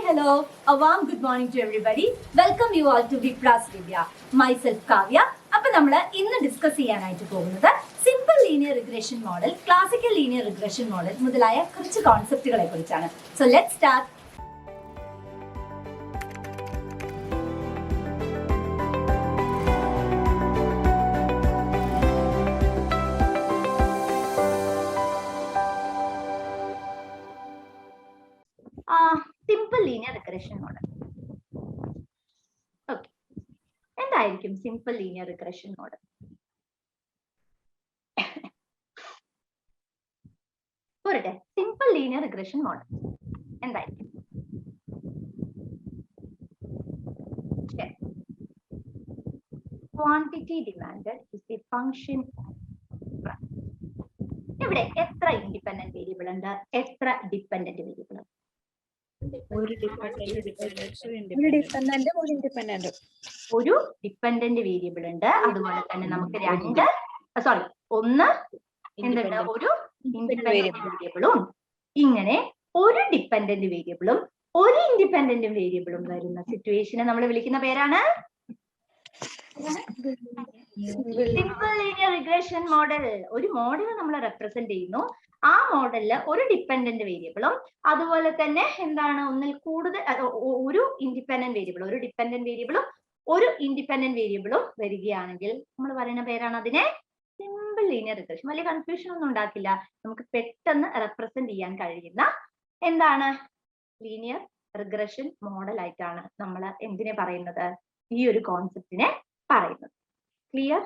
hello. A warm good morning to everybody. Welcome you all to Vipras Vidya. Myself Kavya. അപ്പോൾ നമ്മൾ ഇന്ന് discuss ചെയ്യാനായിട്ട് പോകുന്നത് simple linear regression model, classical linear regression model മുതലായ കുറച്ച് കോൺസെപ്റ്റുകളെ കുറിച്ചാണ്. So let's start. Simple linear regression model. Okay, എന്തായിരിക്കും simple linear regression model? പോരട്ടെ, സിമ്പിൾ ലീനിയർ റിഗ്രഷൻ മോഡൽ എന്തായിരിക്കും? Quantity demanded is a function. ഇവിടെ എത്ര ഇൻഡിപെൻഡന്റ് വേരിയബിൾ ഉണ്ട്, എത്ര ഡിപെൻഡന്റ് വേരിയബിൾ ഉണ്ട്? ഒരു ഡിപെൻഡന്റ് വേരിയബിൾ ഉണ്ട്. അതുപോലെ തന്നെ നമുക്ക് ഒന്ന് എന്തുണ്ട്, ഒരു ഇൻഡിപെൻഡന്റ് വേരിയബിളും. ഇങ്ങനെ ഒരു ഡിപെൻഡന്റ് വേരിയബിളും ഒരു ഇൻഡിപെൻഡന്റ് വേരിയബിളും വരുന്ന സിറ്റുവേഷനെ നമ്മൾ വിളിക്കുന്ന പേരാണ് സിമ്പിൾ ലീനിയർ റിഗ്രഷൻ മോഡൽ. ഒരു മോഡൽ നമ്മൾ റെപ്രസെന്റ് ചെയ്യുന്നു. ആ മോഡലില് ഒരു ഡിപെൻഡന്റ് വേരിയബിളും അതുപോലെ തന്നെ എന്താണ്, ഒന്നിൽ കൂടുതൽ ഒരു ഇൻഡിപെൻഡന്റ് വേരിയബിളും, ഒരു ഡിപെൻഡന്റ് വേരിയബിളും ഒരു ഇൻഡിപെൻഡന്റ് വേരിയബിളും വരികയാണെങ്കിൽ നമ്മൾ പറയുന്ന പേരാണ് അതിനെ സിമ്പിൾ ലീനിയർ റിഗ്രഷൻ. വലിയ കൺഫ്യൂഷൻ ഒന്നും ഉണ്ടാക്കില്ല, നമുക്ക് പെട്ടെന്ന് റെപ്രസെന്റ് ചെയ്യാൻ കഴിയുന്ന എന്താണ് ലീനിയർ റിഗ്രഷൻ മോഡൽ ആയിട്ടാണ് നമ്മൾ എന്തിനെ പറയുന്നത്, ഈ ഒരു കോൺസെപ്റ്റിനെ പറയുന്നത്. Clear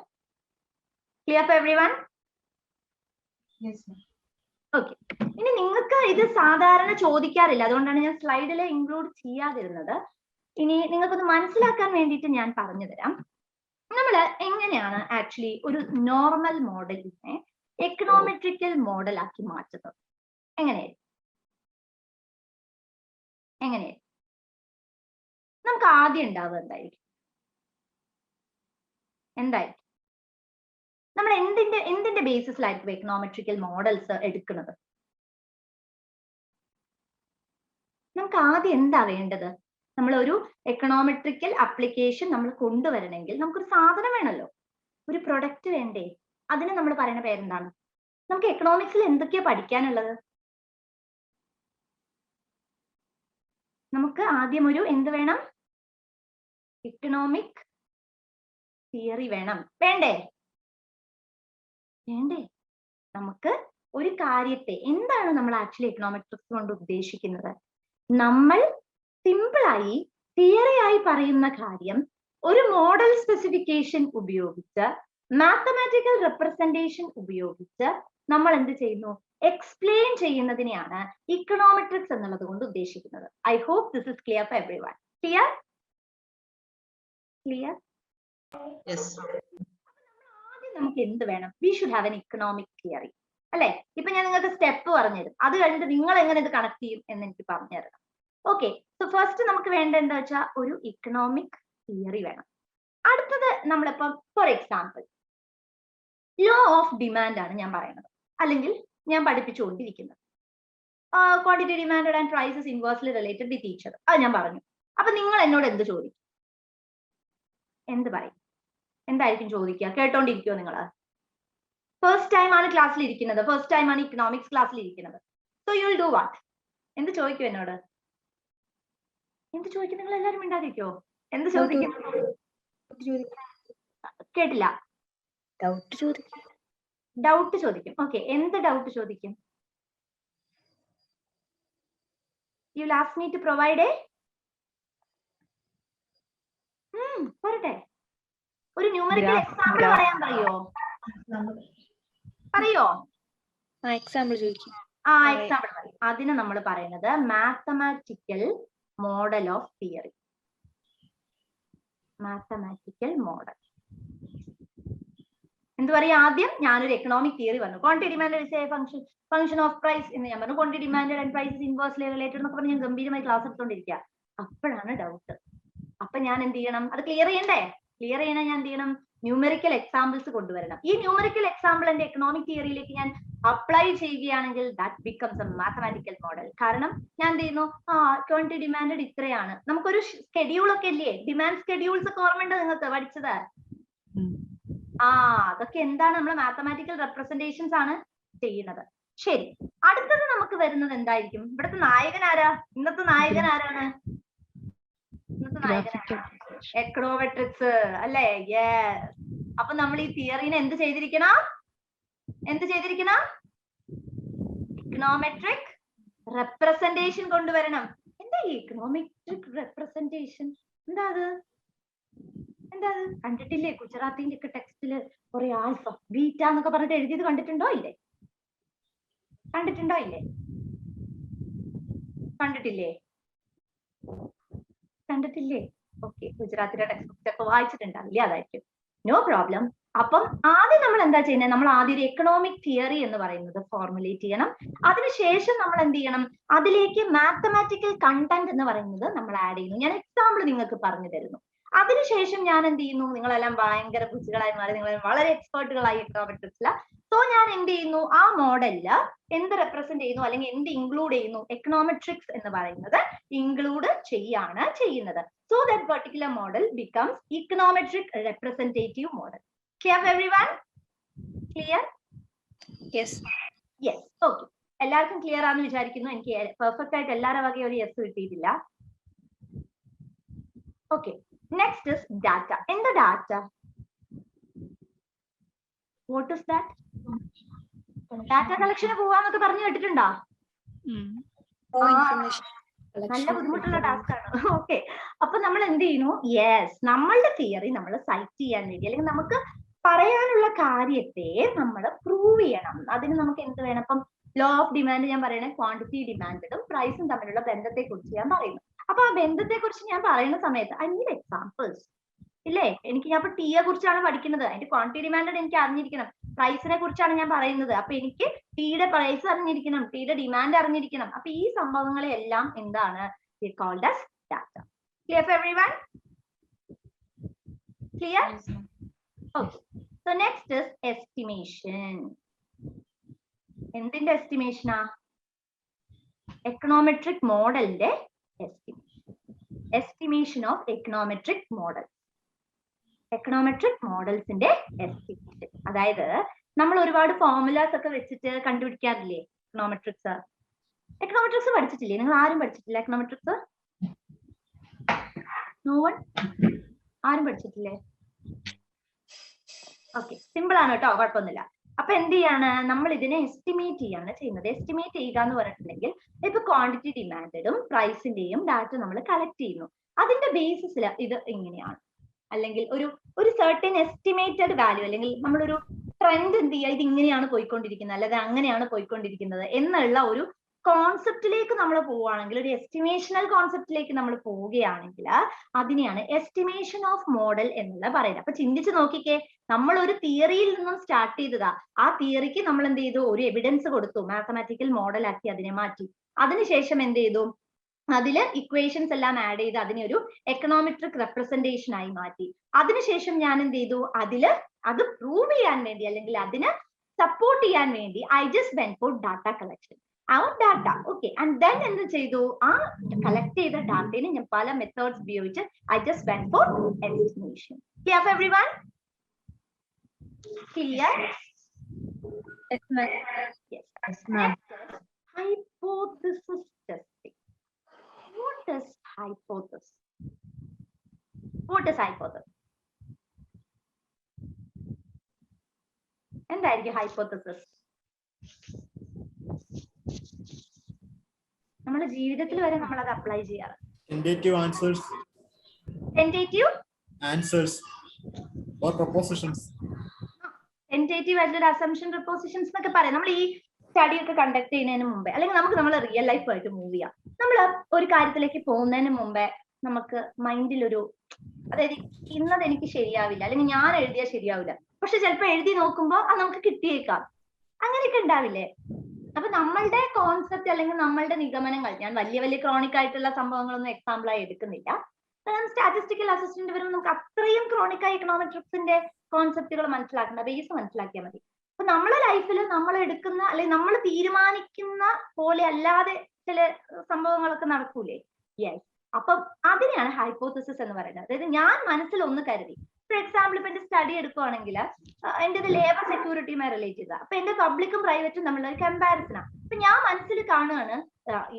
for everyone? ഓക്കെ, ഇനി നിങ്ങൾക്ക് ഇത് സാധാരണ ചോദിക്കാറില്ല, അതുകൊണ്ടാണ് ഞാൻ സ്ലൈഡിൽ ഇൻക്ലൂഡ് ചെയ്യാതിരുന്നത്. ഇനി നിങ്ങൾക്കൊന്ന് മനസ്സിലാക്കാൻ വേണ്ടിയിട്ട് ഞാൻ പറഞ്ഞു തരാം. നമ്മൾ എങ്ങനെയാണ് ആക്ച്വലി ഒരു നോർമൽ മോഡലിനെ എക്കണോമെട്രിക്കൽ മോഡലാക്കി മാറ്റുന്നത്? എങ്ങനെയായിരിക്കും നമുക്ക് ആദ്യം ഉണ്ടാവുക എന്തായിരിക്കും? നമ്മൾ എന്തിന്റെ ബേസിസിലായിരിക്കും എക്കണോമെട്രിക്കൽ മോഡൽസ് എടുക്കുന്നത്? നമുക്ക് ആദ്യം എന്താ വേണ്ടത്? നമ്മൾ ഒരു എക്കണോമെട്രിക്കൽ ആപ്ലിക്കേഷൻ നമ്മൾ കൊണ്ടുവരണമെങ്കിൽ നമുക്കൊരു സാധനം വേണമല്ലോ, ഒരു പ്രൊഡക്റ്റ് വേണ്ടേ? അതിന് നമ്മൾ പറയുന്ന പേരെന്താണ്? നമുക്ക് എക്കണോമിക്സിൽ എന്തൊക്കെയാ പഠിക്കാനുള്ളത്? നമുക്ക് ആദ്യം ഒരു എന്ത് വേണം? ഇക്കണോമിക് തിയറി വേണം. വേണ്ടേ? നമുക്ക് ഒരു കാര്യത്തെ എന്താണ് നമ്മൾ ആക്ച്വലി എക്കണോമെട്രിക്സ് കൊണ്ട് ഉദ്ദേശിക്കുന്നത്? നമ്മൾ സിമ്പിളായി തിയറിയായി പറയുന്ന കാര്യം ഒരു മോഡൽ സ്പെസിഫിക്കേഷൻ ഉപയോഗിച്ച്, മാത്തമാറ്റിക്കൽ റെപ്രസെന്റേഷൻ ഉപയോഗിച്ച് നമ്മൾ എന്ത് ചെയ്യുന്നു? എക്സ്പ്ലെയിൻ ചെയ്യുന്നതിനെയാണ് ഇക്കണോമെട്രിക്സ് എന്നുള്ളത് കൊണ്ട് ഉദ്ദേശിക്കുന്നത്. I hope this is clear for everyone. Clear? ആദ്യം നമുക്ക് എന്ത് വേണം? We should have an economic theory, അല്ലെ? ഇപ്പൊ ഞാൻ നിങ്ങൾക്ക് സ്റ്റെപ്പ് പറഞ്ഞുതരും, അത് കഴിഞ്ഞിട്ട് നിങ്ങൾ എങ്ങനെ ഇത് കണക്ട് ചെയ്യും എന്ന് എനിക്ക് പറഞ്ഞു തരണം. ഓക്കെ, സോ ഫസ്റ്റ് നമുക്ക് വേണ്ട എന്താ വെച്ചാൽ ഒരു ഇക്കണോമിക് തിയറി വേണം. അടുത്തത് നമ്മളിപ്പോ for example law of demand ആണ് ഞാൻ പറയുന്നത്, അല്ലെങ്കിൽ ഞാൻ പഠിപ്പിച്ചുകൊണ്ടിരിക്കുന്നത്. Quantity demand and prices inversely related with each other, അത് ഞാൻ പറഞ്ഞു. അപ്പൊ നിങ്ങൾ എന്നോട് എന്ത് ചോദിക്കും? എന്ത് പറയും? എന്തായിരിക്കും ചോദിക്കുക? കേട്ടോണ്ടിരിക്കുമോ നിങ്ങൾ? ഫസ്റ്റ് ടൈം ആണ് ക്ലാസ്സിൽ ഇരിക്കുന്നത്, ഫസ്റ്റ് ടൈം ആണ് ഇക്കണോമിക്സ് ക്ലാസ്സിൽ ഇരിക്കുന്നത്. So you will do what? എന്ത് ചോദിക്കും എന്നോട്? എന്ത് ചോദിക്കും? നിങ്ങൾ എല്ലാവരും മിണ്ടാതിരിക്കോ? എന്ത് ചോദിക്കും? കേട്ടില്ല. ഡൗട്ട് ചോദിക്കും. ഓക്കെ, എന്ത് ഡൗട്ട് ചോദിക്കും? You will ask me to provide പോരട്ടെ, ഒരു ന്യൂമറിക്കൽ എക്സാമ്പിൾ പറയാൻ പറയോ? എക്സാമ്പിൾ ചോദിക്കും. എക്സാമ്പിൾ പറയും. അതിന് നമ്മൾ പറയുന്നത് mathematical model of theory. Mathematical model എന്ത് പറയാ? ആദ്യം ഞാനൊരു എക്കണോമിക് തിയറി പറഞ്ഞു, quantity demand is a function of price എന്ന് ഞാൻ പറഞ്ഞു. Quantity demand and prices inversely related എന്നൊക്കെ പറഞ്ഞ് ഞാൻ ഗംഭീരമായി ക്ലാസ് എടുത്തോണ്ടിരിക്കുക. അപ്പോഴാണ് ഡൗട്ട്. അപ്പൊ ഞാൻ എന്ത് ചെയ്യണം? അത് ക്ലിയർ ചെയ്യണ്ടേ? ക്ലിയർ ചെയ്യണേ ഞാൻ എന്ത് ചെയ്യണം? ന്യൂമെറിക്കൽ എക്സാമ്പിൾസ് കൊണ്ടുവരണം. ഈ ന്യൂമെറിക്കൽ എക്സാമ്പിൾ എന്റെ എക്കണോമിക് തിയറിയിലേക്ക് ഞാൻ അപ്ലൈ ചെയ്യുകയാണെങ്കിൽ that becomes A mathematical model. കാരണം ഞാൻ എന്ത് ചെയ്യുന്നു, ക്വാണ്ടിറ്റി ഡിമാൻഡ് ഇത്രയാണ്, നമുക്കൊരു സ്കെഡ്യൂൾ ഒക്കെ ഇല്ലേ, ഡിമാൻഡ് സ്കെഡ്യൂൾസ് ഒക്കെ ഓർമ്മയുണ്ട് നിങ്ങൾക്ക് പഠിച്ചത്? അതൊക്കെ എന്താണ്, നമ്മൾ മാത്തമാറ്റിക്കൽ റെപ്രസെന്റേഷൻസ് ആണ് ചെയ്യുന്നത്. ശരി, അടുത്തത് നമുക്ക് വരുന്നത് എന്തായിരിക്കും? ഇവിടുത്തെ നായകൻ ആരാ? ഇന്നത്തെ നായകൻ ആരാണ്? ഇന്നത്തെ നായകൻ എക്കണോമെട്രിക്സ് അല്ലേ? യെസ്. അപ്പൊ നമ്മൾ ഈ തിയറിനെ എന്ത് ചെയ്തിരിക്കണം? ഇക്കണോമെട്രിക് റെപ്രസെന്റേഷൻ കൊണ്ടുവരണം. എന്താ ഈ ഇക്കണോമെട്രിക് റെപ്രസെന്റേഷൻ? എന്താ അത്? കണ്ടിട്ടില്ലേ? ഗുജറാത്തിന്റെ ഒക്കെ ടെക്സ്റ്റില് കുറെ ആൽഫ ബീറ്റ എന്നൊക്കെ പറഞ്ഞിട്ട് എഴുതിയത് കണ്ടിട്ടുണ്ടോ ഇല്ലേ? കണ്ടിട്ടില്ലേ? ഓക്കെ, ഗുജറാത്തിലെ ടെക്സ്റ്റ് ബുക്ക് ഒക്കെ വായിച്ചിട്ടുണ്ടാവില്ലേ? അതായിരിക്കും. No problem. അപ്പം ആദ്യം നമ്മൾ എന്താ ചെയ്യുന്നത്? നമ്മൾ ആദ്യം ഒരു എക്കണോമിക് തിയറി എന്ന് പറയുന്നത് ഫോർമുലേറ്റ് ചെയ്യണം. അതിനുശേഷം നമ്മൾ എന്ത് ചെയ്യണം? അതിലേക്ക് മാത്തമാറ്റിക്കൽ കണ്ടന്റ് എന്ന് പറയുന്നത് നമ്മൾ ആഡ് ചെയ്യുന്നു. ഞാൻ എക്സാമ്പിൾ നിങ്ങൾക്ക് പറഞ്ഞു തരുന്നു. അതിനുശേഷം ഞാൻ എന്ത് ചെയ്യുന്നു? നിങ്ങളെല്ലാം ഭയങ്കര ബുദ്ധികളായി മാറി, നിങ്ങൾ വളരെ എക്സ്പേർട്ടുകളായി എക്കണോമെട്രിക്സില്. സോ ഞാൻ എന്ത് ചെയ്യുന്നു? ആ മോഡലില് എന്ത് റെപ്രസെന്റ് ചെയ്യുന്നു അല്ലെങ്കിൽ എന്ത് ഇൻക്ലൂഡ് ചെയ്യുന്നു? എക്കണോമെട്രിക്സ് എന്ന് പറയുന്നത് ഇൻക്ലൂഡ് ചെയ്യാണ് ചെയ്യുന്നത്. So that particular model becomes econometric representative model. Clear for everyone? Clear? Yes. Yes. Okay. എല്ലാവർക്കും ക്ലിയർ ആണെന്ന് വിചാരിക്കുന്നു. എനിക്ക് പെർഫെക്റ്റ് ആയിട്ട് എല്ലാവരുടെ വകയും ഒരു യെസ് കിട്ടിയിട്ടില്ല. Okay. Next is data. എന്താ data? What is that? Data collection പോവാന്നൊക്കെ പറഞ്ഞു കേട്ടിട്ടുണ്ടോ? നല്ല ബുദ്ധിമുട്ടുള്ള ടാസ്ക് ആണ്. ഓക്കെ, അപ്പൊ നമ്മൾ എന്ത് ചെയ്യുന്നു? യെസ്, നമ്മളുടെ തിയറി നമ്മൾ സൈറ്റ് ചെയ്യാൻ വേണ്ടി അല്ലെങ്കിൽ നമുക്ക് പറയാനുള്ള കാര്യത്തെ നമ്മൾ പ്രൂവ് ചെയ്യണം. അതിന് നമുക്ക് എന്ത് വേണം? ഇപ്പം ലോ ഓഫ് ഡിമാൻഡ് ഞാൻ പറയണേ, ക്വാണ്ടിറ്റി ഡിമാൻഡും പ്രൈസും തമ്മിലുള്ള ബന്ധത്തെ കുറിച്ച് ഞാൻ പറയുന്നു. അപ്പൊ ആ ബന്ധത്തെ കുറിച്ച് ഞാൻ പറയുന്ന സമയത്ത് ഐ നീഡ് എക്സാമ്പിൾസ് ഇല്ലേ? ഞാൻ ഇപ്പൊ ടീയെ കുറിച്ചാണ് പഠിക്കുന്നത്, അതിന്റെ ക്വാണ്ടിറ്റി ഡിമാൻഡ് എനിക്ക് അറിഞ്ഞിരിക്കണം. പ്രൈസിനെ കുറിച്ചാണ് ഞാൻ പറയുന്നത്, അപ്പൊ എനിക്ക് ടീയുടെ പ്രൈസ് അറിഞ്ഞിരിക്കണം, ടീയുടെ ഡിമാൻഡ് അറിഞ്ഞിരിക്കണം. അപ്പൊ ഈ സംഭവങ്ങളെല്ലാം എന്താണ്? called as data. Clear for everyone? Clear? Okay. So next is estimation. എന്തിന്റെ എസ്റ്റിമേഷനാ? എക്കണോമെട്രിക് മോഡലിന്റെ estimation. Estimation of econometric model. Econometric മോഡൽസിന്റെ എസ്റ്റിമേഷൻ. അതായത് നമ്മൾ ഒരുപാട് ഫോർമുലാസ് ഒക്കെ വെച്ചിട്ട് കണ്ടുപിടിക്കാറില്ലേ എക്കണോമെട്രിക്സ്? എക്കണോമെട്രിക്സ് പഠിച്ചിട്ടില്ലേ? നിങ്ങൾ ആരും പഠിച്ചിട്ടില്ല എക്കണോമെട്രിക്സ്? No one? ആരും പഠിച്ചിട്ടില്ലേ? ഓക്കെ, സിമ്പിൾ ആണ് കേട്ടോ, കുഴപ്പമൊന്നുമില്ല. അപ്പൊ എന്ത് ചെയ്യാണ്? നമ്മൾ ഇതിനെ എസ്റ്റിമേറ്റ് ചെയ്യാണ് ചെയ്യുന്നത്. എസ്റ്റിമേറ്റ് ചെയ്യുക എന്ന് പറഞ്ഞിട്ടുണ്ടെങ്കിൽ ഇപ്പൊ ക്വാണ്ടിറ്റി ഡിമാൻഡും പ്രൈസിന്റെയും ഡാറ്റ നമ്മൾ കളക്ട് ചെയ്യുന്നു. അതിന്റെ ബേസിസിൽ ഇത് ഇങ്ങനെയാണ്, അല്ലെങ്കിൽ ഒരു സർട്ടൻ എസ്റ്റിമേറ്റഡ് വാല്യൂ, അല്ലെങ്കിൽ നമ്മളൊരു ട്രെൻഡ് എന്ത് ചെയ്യുക, ഇത് ഇങ്ങനെയാണ് പോയിക്കൊണ്ടിരിക്കുന്നത് അല്ലെങ്കിൽ അങ്ങനെയാണ് പോയിക്കൊണ്ടിരിക്കുന്നത് എന്നുള്ള ഒരു കോൺസെപ്റ്റിലേക്ക് നമ്മൾ പോവുകയാണെങ്കിൽ, ഒരു എസ്റ്റിമേഷണൽ കോൺസെപ്റ്റിലേക്ക് നമ്മൾ പോവുകയാണെങ്കിൽ അതിനെയാണ് എസ്റ്റിമേഷൻ ഓഫ് മോഡൽ എന്നുള്ള പറയുന്നത്. അപ്പൊ ചിന്തിച്ച് നോക്കിക്കേ, നമ്മൾ ഒരു തിയറിയിൽ നിന്നും സ്റ്റാർട്ട് ചെയ്തതാ. ആ തിയറിക്ക് നമ്മൾ എന്ത് ചെയ്തു? ഒരു എവിഡൻസ് കൊടുത്തു, മാത്തമാറ്റിക്കൽ മോഡൽ ആക്കി അതിനെ മാറ്റി. അതിനുശേഷം എന്ത് ചെയ്തു? അതില് ഇക്വേഷൻസ് എല്ലാം ആഡ് ചെയ്ത് അതിനെ ഒരു എക്കണോമെട്രിക് റെപ്രസെന്റേഷൻ ആയി മാറ്റി. അതിനുശേഷം ഞാൻ എന്ത് ചെയ്തു? അത് പ്രൂവ് ചെയ്യാൻ വേണ്ടി അല്ലെങ്കിൽ അതിന് സപ്പോർട്ട് ചെയ്യാൻ വേണ്ടി I just went for data collection. our data, okay, and then എന്ത് ചെയ്തു? ആ കളക്ട് ചെയ്ത ഡാറ്റയെ ഞാൻ പല മെത്തേഡ്സ് ഉപയോഗിച്ച് I just went for estimation. Clear for everyone? Clear? Yes, ma'am. Yes. Hypothesis testing. What is hypothesis? What is hypothesis? എന്തായിരിക്കും hypothesis? നമ്മുടെ ജീവിതത്തിൽ വരെ നമ്മൾ അത് അപ്ലൈ ചെയ്യാറ്. Tentative answers. Tentative Answers or propositions. Tentative ആയിട്ടുള്ള assumption propositions എന്നൊക്കെ പറയാം. നമ്മൾ ഈ സ്റ്റഡി ഒക്കെ കണ്ടക്ട് ചെയ്യുന്നതിന് മുമ്പേ, അല്ലെങ്കിൽ നമുക്ക് നമ്മളെ റിയൽ ലൈഫ് ആയിട്ട് മൂവ് ചെയ്യാം. നമ്മൾ ഒരു കാര്യത്തിലേക്ക് പോകുന്നതിന് മുമ്പേ നമുക്ക് മൈൻഡിൽ അതായത് ഇന്നത് എനിക്ക് ശരിയാവില്ല, അല്ലെങ്കിൽ ഞാൻ എഴുതിയാൽ ശരിയാവില്ല, പക്ഷെ ചിലപ്പോൾ എഴുതി നോക്കുമ്പോൾ അത് നമുക്ക് കിട്ടിയേക്കാം. അങ്ങനെയൊക്കെ ഉണ്ടാവില്ലേ? അപ്പൊ നമ്മളുടെ കോൺസെപ്റ്റ് അല്ലെങ്കിൽ നമ്മളുടെ നിഗമനങ്ങൾ, ഞാൻ വലിയ ക്രോണിക് ആയിട്ടുള്ള സംഭവങ്ങളൊന്നും എക്സാമ്പിൾ ആയി എടുക്കുന്നില്ല. സ്റ്റാറ്റിസ്റ്റിക്കൽ അസിസ്റ്റന്റ് വരുമ്പോൾ നമുക്ക് അത്രയും ക്രോണിക് ആയി എക്കണോമെട്രിക്സിന്റെ കോൺസെപ്റ്റുകൾ മനസ്സിലാക്കേണ്ട, ബേസ് മനസ്സിലാക്കിയാൽ മതി. അപ്പൊ നമ്മളെ ലൈഫിൽ നമ്മൾ എടുക്കുന്ന അല്ലെങ്കിൽ നമ്മൾ തീരുമാനിക്കുന്ന പോലെ അല്ലാതെ ചില സംഭവങ്ങളൊക്കെ നടക്കൂലേ? യെസ്. അപ്പം അതിനെയാണ് ഹൈപ്പോത്തസിസ് എന്ന് പറയുന്നത്. അതായത് ഞാൻ മനസ്സിൽ ഒന്ന് കരുതി, ഫോർ എക്സാമ്പിൾ ഇപ്പൊ എന്റെ സ്റ്റഡി എടുക്കുവാണെങ്കിൽ എന്റെ ലേബർ സെക്യൂരിറ്റിയുമായി റിലേറ്റ് ചെയ്ത, അപ്പൊ എന്റെ പബ്ലിക്കും പ്രൈവറ്റും തമ്മിലുള്ള ഒരു കമ്പാരിസണാണ്. അപ്പൊ ഞാൻ മനസ്സിൽ കാണുകയാണ്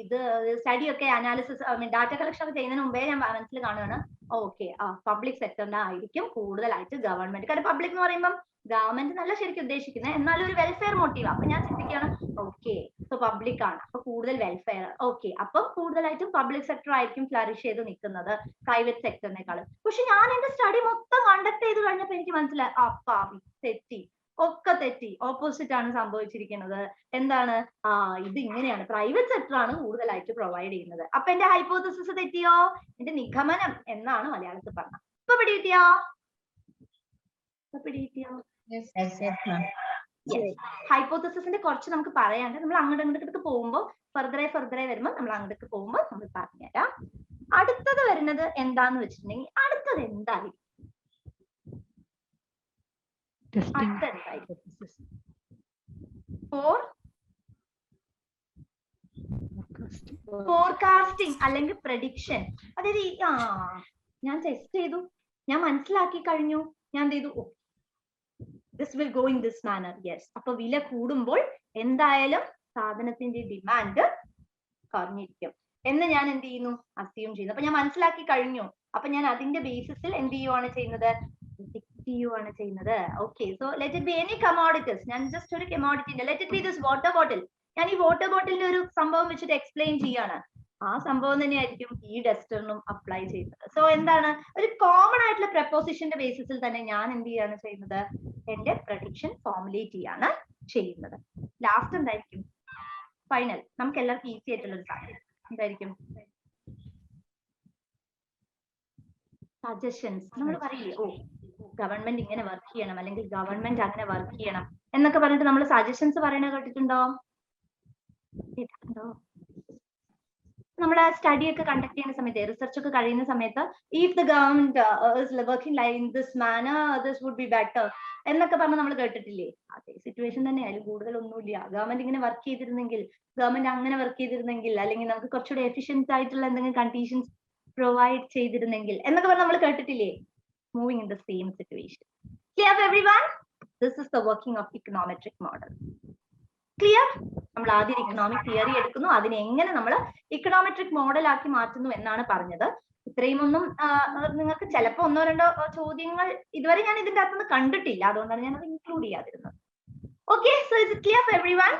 ഇത് സ്റ്റഡി ഒക്കെ അനാലിസിസ് ഡാറ്റ കളക്ഷൻ ഒക്കെ ചെയ്യുന്നതിന് മുമ്പേ ഞാൻ മനസ്സിൽ കാണുകയാണ് ഓക്കെ പബ്ലിക് സെക്ടറിന്റെ ആയിരിക്കും കൂടുതലായിട്ട് ഗവൺമെന്റ്. കാരണം പബ്ലിക് എന്ന് പറയുമ്പോൾ ഗവൺമെന്റ് നല്ല ശരിക്കും ഉദ്ദേശിക്കുന്നത്, എന്നാലും ഒരു വെൽഫെയർ മോട്ടീവ്. അപ്പൊ ഞാൻ ചിന്തിക്കുകയാണ് ഓക്കെ ഇപ്പൊ പബ്ലിക് ആണ് അപ്പൊ കൂടുതൽ വെൽഫെയർ, ഓക്കെ അപ്പം കൂടുതലായിട്ടും പബ്ലിക് സെക്ടർ ആയിരിക്കും ഫ്ലറിഷ് ചെയ്ത് നിൽക്കുന്നത് പ്രൈവറ്റ് സെക്ടറിനേക്കാളും. പക്ഷെ ഞാൻ എന്റെ സ്റ്റഡി മൊത്തം കണ്ടക്ട് ചെയ്ത് കഴിഞ്ഞപ്പോ എനിക്ക് മനസ്സിലായി തെറ്റി, ഒക്കെ തെറ്റി, ഓപ്പോസിറ്റ് ആണ് സംഭവിച്ചിരിക്കുന്നത്. എന്താണ്? ഇത് ഇങ്ങനെയാണ്, പ്രൈവറ്റ് സെക്ടർ ആണ് കൂടുതലായിട്ട് പ്രൊവൈഡ് ചെയ്യുന്നത്. അപ്പൊ എന്റെ ഹൈപ്പോത്തസിസ് തെറ്റിയോ? എന്റെ നിഗമനം എന്നാണ് മലയാളത്തിൽ പറഞ്ഞത്. ഇപ്പൊ പിടികിട്ടിയോ? ഹൈപ്പോത്തസിസിന്റെ കുറച്ച് നമുക്ക് പറയാണ്ട് നമ്മൾ അങ്ങോട്ട് പോകുമ്പോൾ ഫർദറെ വരുമ്പോൾ നമ്മൾ അങ്ങോട്ട് പോകുമ്പോൾ നമ്മൾ പറഞ്ഞുതരാം. അടുത്തത് വരുന്നത് എന്താന്ന് വെച്ചിട്ടുണ്ടെങ്കിൽ അടുത്തത് എന്തായിരിക്കും? ഫോർകാസ്റ്റിംഗ് അല്ലെങ്കിൽ പ്രഡിക്ഷൻ. അതായത് ഞാൻ ടെസ്റ്റ് ചെയ്തു, ഞാൻ മനസ്സിലാക്കി കഴിഞ്ഞു, ഞാൻ എന്ത് ചെയ്തു, this will go in this manner. Yes. അപ്പൊ വില കൂടുമ്പോൾ എന്തായാലും സാധനത്തിന്റെ ഡിമാൻഡ് കുറഞ്ഞിരിക്കും എന്ന് ഞാൻ എന്ത് ചെയ്യുന്നു, അസ്യൂം ചെയ്യുന്നു. അപ്പൊ ഞാൻ മനസ്സിലാക്കി കഴിഞ്ഞു. അപ്പൊ ഞാൻ അതിന്റെ ബേസിസിൽ എന്ത് ചെയ്യുവാണ് ചെയ്യുന്നത്, ആണ് ചെയ്യുന്നത്. Okay, so let it be any commodities. ഞാൻ ജസ്റ്റ് ഒരു commodity, let it be this water bottle. ഞാൻ ഈ വാട്ടർ ബോട്ടിലിന്റെ ഒരു സംഭവം വെച്ചിട്ട് എക്സ്പ്ലെയിൻ ചെയ്യാണ്. ആ സംഭവം തന്നെയായിരിക്കും ഈ ഡസ്റ്ററിനും അപ്ലൈ ചെയ്യുന്നത്. സോ എന്താണ്, ഒരു കോമൺ ആയിട്ടുള്ള പ്രപ്പോസിഷന്റെ ബേസിസിൽ തന്നെ ഞാൻ എന്ത് ചെയ്യാണ് ചെയ്യുന്നത്, എന്റെ പ്രഡിക്ഷൻ ഫോർമുലേറ്റ് ചെയ്യാണ് ചെയ്യുന്നത്. ലാസ്റ്റ് എന്തായിരിക്കും? ഫൈനൽ. നമുക്ക് എല്ലാവർക്കും ഈസി ആയിട്ടുള്ള ഒരു സാധനം എന്തായിരിക്കും? സജഷൻസ്. നമ്മൾ പറയില്ലേ ഗവൺമെന്റ് ഇങ്ങനെ വർക്ക് ചെയ്യണം അല്ലെങ്കിൽ ഗവൺമെന്റ് അങ്ങനെ വർക്ക് ചെയ്യണം എന്നൊക്കെ പറഞ്ഞിട്ട് നമ്മൾ സജഷൻസ് പറയണ കേട്ടിട്ടുണ്ടോ? നമ്മൾ സ്റ്റഡി ഒക്കെ കണ്ടക്ട് ചെയ്യുന്ന സമയത്ത്, റിസർച്ച് ഒക്കെ കഴിയുന്ന സമയത്ത്, if the government working like this manner this would be better എന്നൊക്കെ പറഞ്ഞ് നമ്മൾ കേട്ടിട്ടില്ലേ? അതേ സിറ്റുവേഷൻ തന്നെ, അതിൽ കൂടുതലൊന്നുമില്ല. ഗവൺമെന്റ് ഇങ്ങനെ വർക്ക് ചെയ്തിരുന്നെങ്കിൽ, ഗവൺമെന്റ് അങ്ങനെ വർക്ക് ചെയ്തിരുന്നെങ്കിൽ, അല്ലെങ്കിൽ നമുക്ക് കുറച്ചുകൂടെ എഫിഷ്യൻസ് ആയിട്ടുള്ള എന്തെങ്കിലും കണ്ടീഷൻസ് പ്രൊവൈഡ് ചെയ്തിരുന്നെങ്കിൽ എന്നൊക്കെ പറഞ്ഞ് നമ്മൾ കേട്ടിട്ടില്ലേ? Moving in the same situation. Clear everyone? This is the working of econometric model. Clear? നമ്മൾ ആദ്യം ഇക്കണോമിക് തിയറി എടുക്കുന്നു, അതിനെ എങ്ങനെ നമ്മൾ ഇക്കണോമെട്രിക് മോഡൽ ആക്കി മാറ്റുന്നു എന്നാണ് പറഞ്ഞത്. ഇത്രയും ഒന്നും നിങ്ങൾക്ക് ചിലപ്പോൾ ഒന്നോ രണ്ടോ ചോദ്യങ്ങൾ ഇതുവരെ ഞാൻ ഇതിന്റെ അകത്തുനിന്ന് കണ്ടിട്ടില്ല, അതുകൊണ്ടാണ് ഞാൻ അത് ഇൻക്ലൂഡ് ചെയ്യാതിരുന്നത്. Okay, so is it clear for everyone?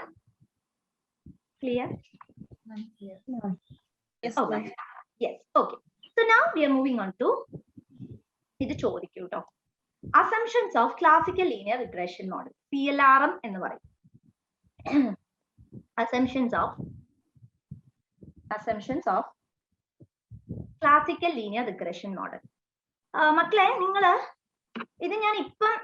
Clear? Yes. Okay. So now we are moving on to ഇത് ചോദിക്കും കേട്ടോ. Assumptions of classical linear regression model, CLRM എന്ന് പറയും. assumptions of classical linear regression model. മക്കളെ നിങ്ങള് ഇത് ഞാൻ ഇപ്പം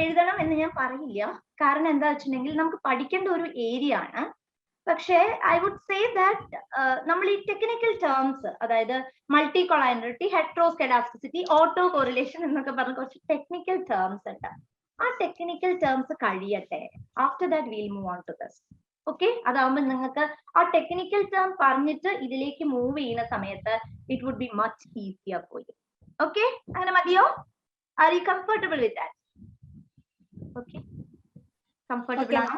എഴുതണം എന്ന് ഞാൻ പറയില്ല, കാരണം എന്താ വെച്ചിട്ടുണ്ടെങ്കിൽ നമുക്ക് പഠിക്കേണ്ട ഒരു ഏരിയ ആണ്. പക്ഷേ ഐ വുഡ് സേ ദാറ്റ് നമ്മൾ ഈ ടെക്നിക്കൽ ടേംസ്, അതായത് multicollinearity, heteroscedasticity, autocorrelation എന്നൊക്കെ പറഞ്ഞ കുറച്ച് ടെക്നിക്കൽ ടേംസ് ഉണ്ട്. ആ ടെക്നിക്കൽ ടേംസ് കഴിയട്ടെ, after that will move on to this. Okay, അതാവുമ്പോൾ നിങ്ങൾക്ക് ആ ടെക്നിക്കൽ ടേം പറഞ്ഞിട്ട് ഇതിലേക്ക് മൂവ് ചെയ്യുന്ന സമയത്ത് it would be much easier for you. Okay, അങ്ങനെ മതിയോ? Are you comfortable with that? Okay, comfortable ആണ്.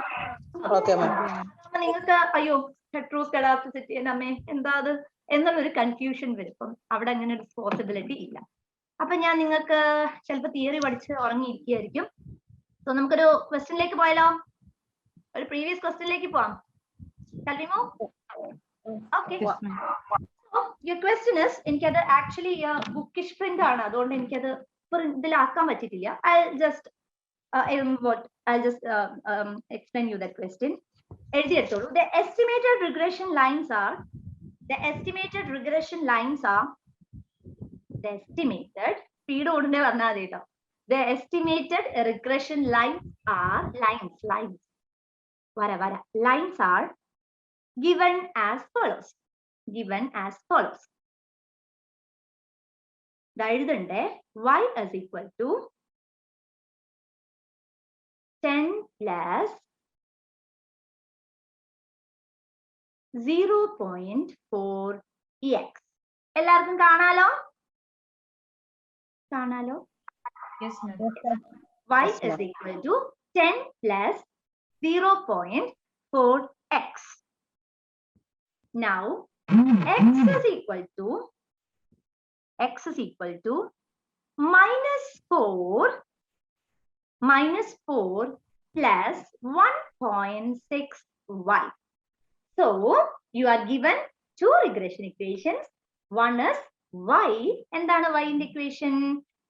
നിങ്ങൾക്ക് അയ്യോ ഹെട്രോസ്കെഡാസ്റ്റിസിറ്റി അമ്മേ എന്താ അത് എന്നുള്ളൊരു കൺഫ്യൂഷൻ വരും. അപ്പം അവിടെ അങ്ങനെ ഒരു പോസിബിലിറ്റി ഇല്ല. അപ്പൊ ഞാൻ നിങ്ങൾക്ക് ചിലപ്പോൾ തിയറി പഠിച്ച് ഉറങ്ങിയിരിക്കുകയായിരിക്കും. സോ നമുക്കൊരു ക്വസ്റ്റ്യനിലേക്ക് പോയാലോ? ഒരു പ്രീവിയസ് ക്വസ്റ്റ്യനിലേക്ക് പോവാം. ഓക്കെ, യുവർ ക്വസ്റ്റ്യൻ ഇസ്, എനിക്കത് ആക്ച്വലി ബുക്കിഷ് പ്രിന്റ് ആണ്, അതുകൊണ്ട് എനിക്കത് ഇതിലാക്കാൻ പറ്റിയിട്ടില്ല. I'll just explain you that question. എഴുതിയെടുത്തോളൂ. The estimated regression lines are speed ഓടിന്റെ പറഞ്ഞാൽ മതി കേട്ടോ. The estimated regression lines are lines are given as follows. എഴുതണ്ടേ y is equal to 10 plus 0.4x. എല്ലാവർക്കും കാണാലോ? കാണാലോ? Yes, ma'am. y is equal to 10 plus 0.4x. Now x is equal to minus 4 plus 1.6y. So you are given two regression equations. One is y, എന്താണ് y in the equation?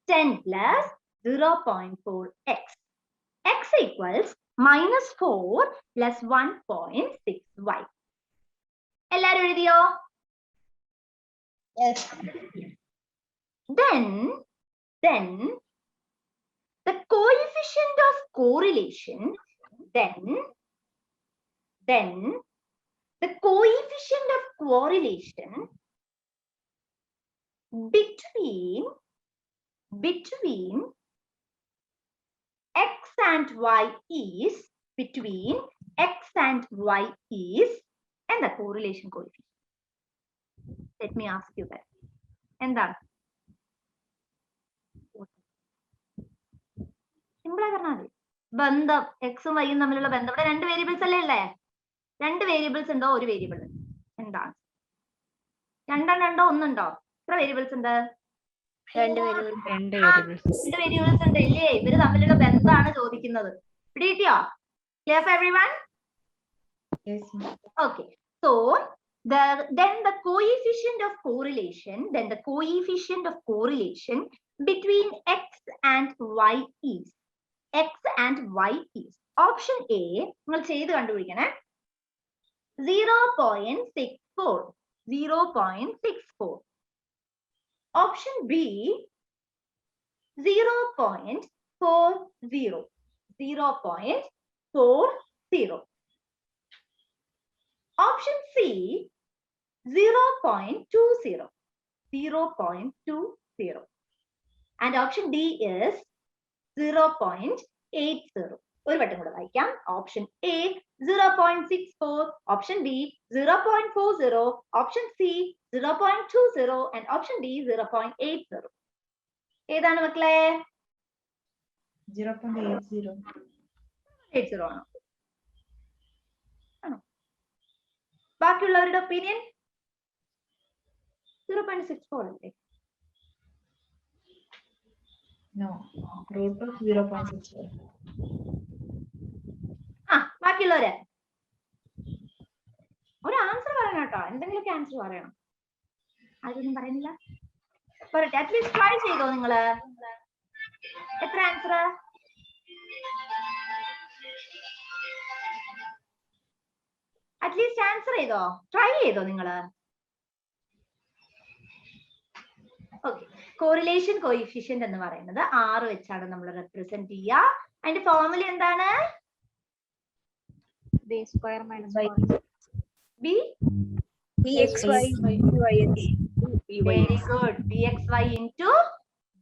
10 plus 0.4x. x equals minus 4 plus 1.6y. എല്ലാരും എഴുതിയോ? Yes. Then the coefficient of correlation, then the coefficient of correlation between x and y is and the correlation coefficient. Let me ask you that. എന്താണ്? Simple ആയി പറഞ്ഞാൽ മതി. ബന്ധം എക്സും വൈയും തമ്മിലുള്ള ബന്ധം. ഇവിടെ രണ്ട് വേരിയബിൾസ് അല്ലേ ഉള്ളേ? രണ്ട് വേരിയബിൾസ് ഉണ്ടോ? ഒരു വേരിയബിൾ എന്താണ്? രണ്ടെണ്ണം ഉണ്ടോ? ഒന്നുണ്ടോ? എത്ര വേരിയബിൾസ് ഉണ്ട്? രണ്ട് വേരിയബിൾസ് ഉണ്ട് ഇല്ലേ? ഇവര് തമ്മിലുള്ള ബന്ധമാണ് ചോദിക്കുന്നത്. പിടികിട്ടിയോ? Clear for everyone? Yes, ma'am. Okay. So then the coefficient of correlation between x and y is option A. നിങ്ങൾ ചെയ്ത് കണ്ടുപിടിക്കണേ. 0.64. Option B 0.40. Option C 0.20. And option D is 0.80. ഒരു വട്ടം കൂടെ വായിക്കാം. Option A 0.64, option B 0.40, option C 0.20 and option D 0.80. ഏതാണ് മക്കളെ? 0.80. 80 ആണോ? ബാക്കിയുള്ളവരുടെ ഒപ്പീനിയൻ 0.64 അല്ലേ? No, root of 0.64. ബാക്കിയുള്ളവര് ഒരു ആൻസർ പറയണം കേട്ടോ. എന്തെങ്കിലുമൊക്കെ ആൻസർ പറയണം. അതൊന്നും പറയുന്നില്ല. പറയട്ടെ, അറ്റ്ലീസ്റ്റ് ട്രൈ ചെയ്തോ നിങ്ങള്? എത്ര ആൻസർ? അറ്റ്ലീസ്റ്റ് ആൻസർ ചെയ്തോ? ട്രൈ ചെയ്തോ നിങ്ങള്? ഓക്കെ. കോറിലേഷൻ കോയിഫിഷ്യന്റ് എന്ന് പറയുന്നത് 6 വെച്ചാണ് നമ്മൾ റെപ്രസെന്റ് ചെയ്യുക. അതിന്റെ ഫോർമുല എന്താണ്? B square minus y. Bxy. Very good. Bxy into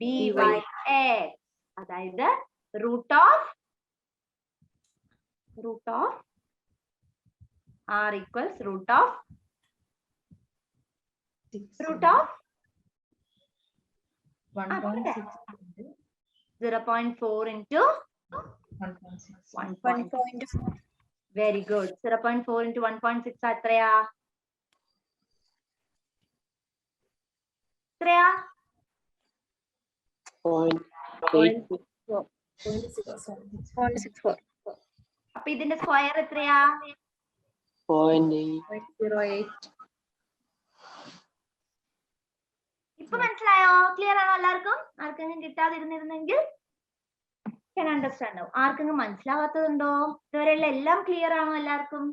byx. അതായത് root of r equals root of 1.6. 0.4 into 1.6. Very good. 0.4 into 1.6 എത്രയാ? എത്രയാ? 0.64. അപ്പൊ ഇതിന്റെ സ്ക്വയർ എത്രയാ? 0.08. ഇപ്പൊ മനസ്സിലായോ? ക്ലിയർ ആണോ എല്ലാവർക്കും? ആർക്കെങ്കിലും കിട്ടാതിരുന്നിരുന്നെങ്കിൽ can understand now. ആർക്കെങ്കിലും മനസ്സിലാവാത്തതുണ്ടോ? ഇതുവരെയുള്ള എല്ലാം ക്ലിയർ ആണോ എല്ലാവർക്കും?